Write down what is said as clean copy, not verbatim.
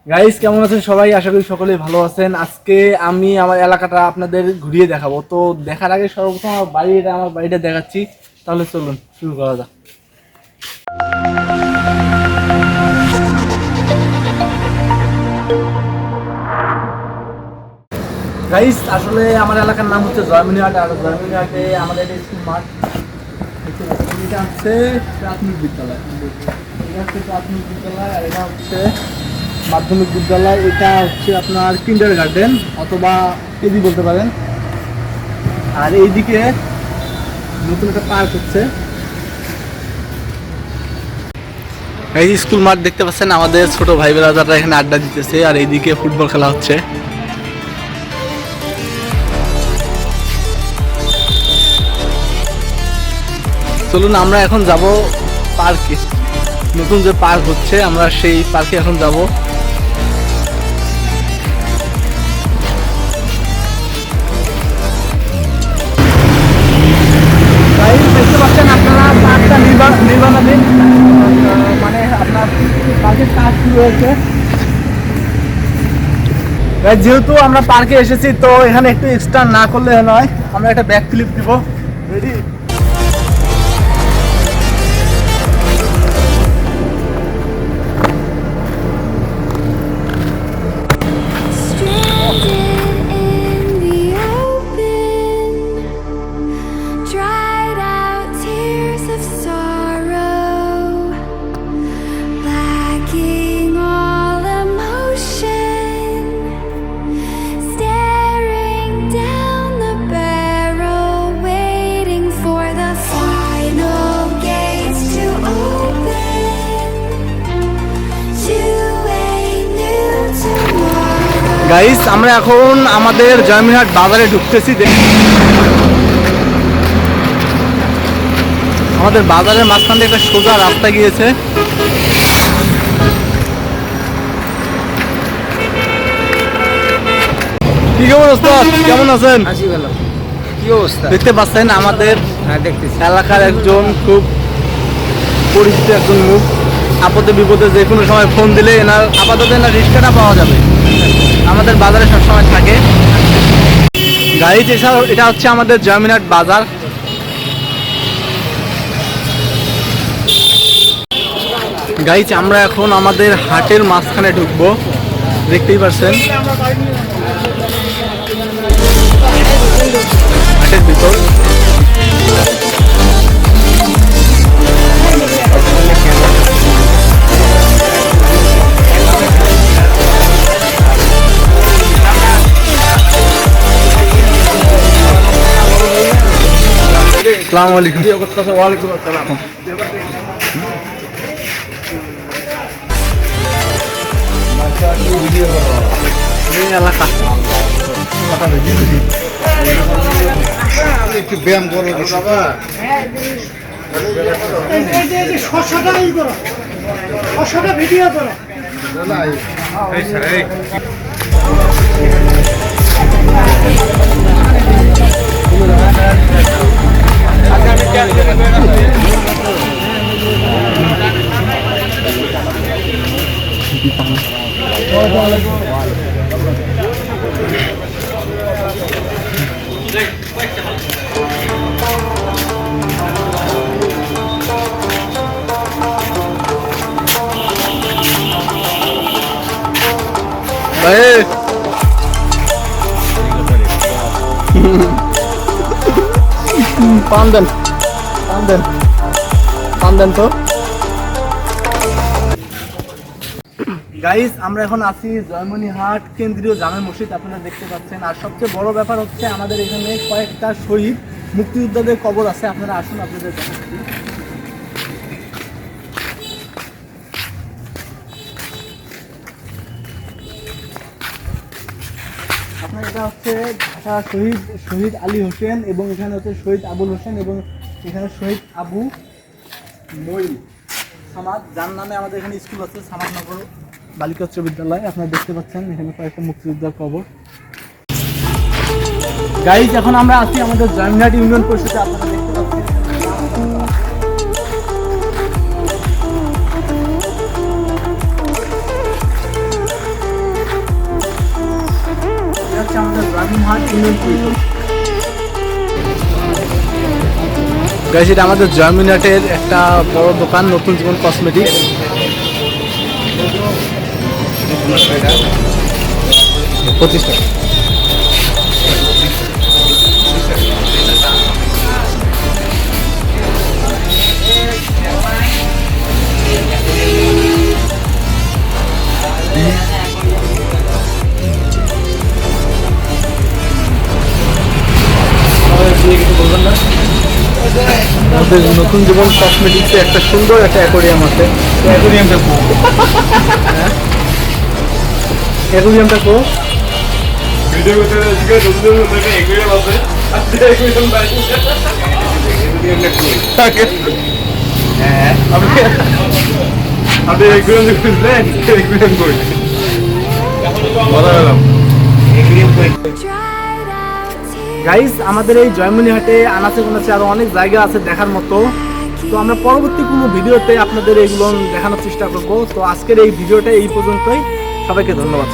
Guys কেমন আছেন সবাই? আশা করি সকলেই ভালো আছেন। আজকে আমি আমার এলাকাটা আপনাদের ঘুরিয়ে দেখাবো। তো দেখার আগে সর্বপ্রথম আমার বাড়িটা দেখাচ্ছি। তাহলে চলুন শুরু করা যাক। গাইস আসলে আমার এলাকার নাম হচ্ছে জয়মনিহাট, আর জয়মনিহাটে আমাদের একটা স্কুল মাঠ। এটা হচ্ছে প্রাথমিক বিদ্যালয়, এটা হচ্ছে প্রাথমিক বিদ্যালয়, আর এটা হচ্ছে মাধ্যমিক বিদ্যালয়। এটা হচ্ছে আপনার কিন্ডার গার্ডেন অথবা কেজি বলতে পারেন। আর এইদিকে নতুন একটা পার্ক হচ্ছে। এই যে স্কুল মাঠ দেখতে পাচ্ছেন, আমাদের ছোট ভাই বেরাদাররা এখানে আড্ডা দিতেছে, আর এইদিকে ফুটবল খেলা হচ্ছে। চলুন আমরা এখন যাব পার্কে। নতুন যে পার্ক হচ্ছে আমরা সেই পার্কে এখন যাব। দেখতে পাচ্ছেন আপনারা পার্কটা নির্মাণাধীন, মানে আপনার পার্কের কাজ শুরু হয়েছে। যেহেতু আমরা পার্কে এসেছি তো এখানে একটু এক্সট্রা না করলে নয়, আমরা একটা ব্যাক ক্লিপ দিব। রেডি? গাইস আমরা এখন আমাদের জয়মনিহাট বাজারে ঢুকতেছি। আমাদের বাজারের মাঝখান দিয়ে একটা সোজা রাস্তা গিয়েছে। কি খবর ওস্তাদ, কেমন আছেন? আছি ভালো। কি অবস্থা? দেখতে পাচ্ছেন আমাদের দেখতেছি এলাকার একজন খুব পরিচিত একজন মুখ। আপদে বিপদে যে কোনো সময় ফোন দিলে এনার আপাতত এনার রিক্সাটা পাওয়া যাবে। আমাদের বাজারে সবসময় থাকে গাড়ি। এছাড়াও এটা হচ্ছে আমাদের জয়মনিহাট বাজার। গাইজ আমরা এখন আমাদের হাটের মাঝখানে ঢুকবো, দেখতেই পাচ্ছেন হাটের ভিতর। আসসালামু আলাইকুম। ওয়ালাইকুম আসসালাম। একটু ব্যায়াম করো, ভিডিও করো। পান দেন তো গাইস। আমরা এখন আছি জয়মনিহাট কেন্দ্রীয় জামে মসজিদ, আপনারা দেখতে পাচ্ছেন। আর সবচেয়ে বড় ব্যাপার হচ্ছে আমাদের এখানে কয়েকটা শহীদ মুক্তিযোদ্ধাদের কবর আছে। আপনারা আসুন, আপনাদের দেখাচ্ছি। আপনার এটা হচ্ছে ঢাকা শহীদ আলী হোসেন, এবং এখানে হচ্ছে শহীদ আবুল হোসেন, এবং এখানে শহীদ আবু মঈন সামাদ, যার নামে আমাদের এখানে স্কুল আছে, সামাদনগর বালিকা উচ্চ বিদ্যালয়। আপনারা দেখতে পাচ্ছেন এখানে কয়েকটা মুক্তিযোদ্ধার কবর। গাইজ এখন আমরা আছি আমাদের জয়মনিহাট ইউনিয়ন পরিষদে। আপনারা দেখতে পাচ্ছেন আজমহাট ইউনিয়ন পরিষদ। গাইস, এটা আমাদের জয়মিনাটের একটা বড় দোকান, নতুন জীবন কসমেটিক্স। পঁচিশ টাকা। আমাদের নতুন জীবন কসমেটিক্সে একটা সুন্দর একটা অ্যাকোরিয়াম আছে। অ্যাকোরিয়ামটা কো অ্যাকোরিয়ামটা কো ভিডিও করতে আজকে নতুন নতুন একুরিয়াম আছে আজকে একুরিয়াম নাই একুরিয়ামটা কই হ্যাঁ আপনি একুরিয়াম দেখলেন একুরিয়াম কই বলা গেলাম একুরিয়াম কই গাইস, আমাদের এই জয়মনিহাটে আনাচে কোনাচে আরো অনেক জায়গা আছে দেখার মতো। তো আমরা পরবর্তী কোনো ভিডিওতে আপনাদের এইগুলো দেখানোর চেষ্টা করবো। তো আজকের এই ভিডিওটা এই পর্যন্তই। সবাইকে ধন্যবাদ।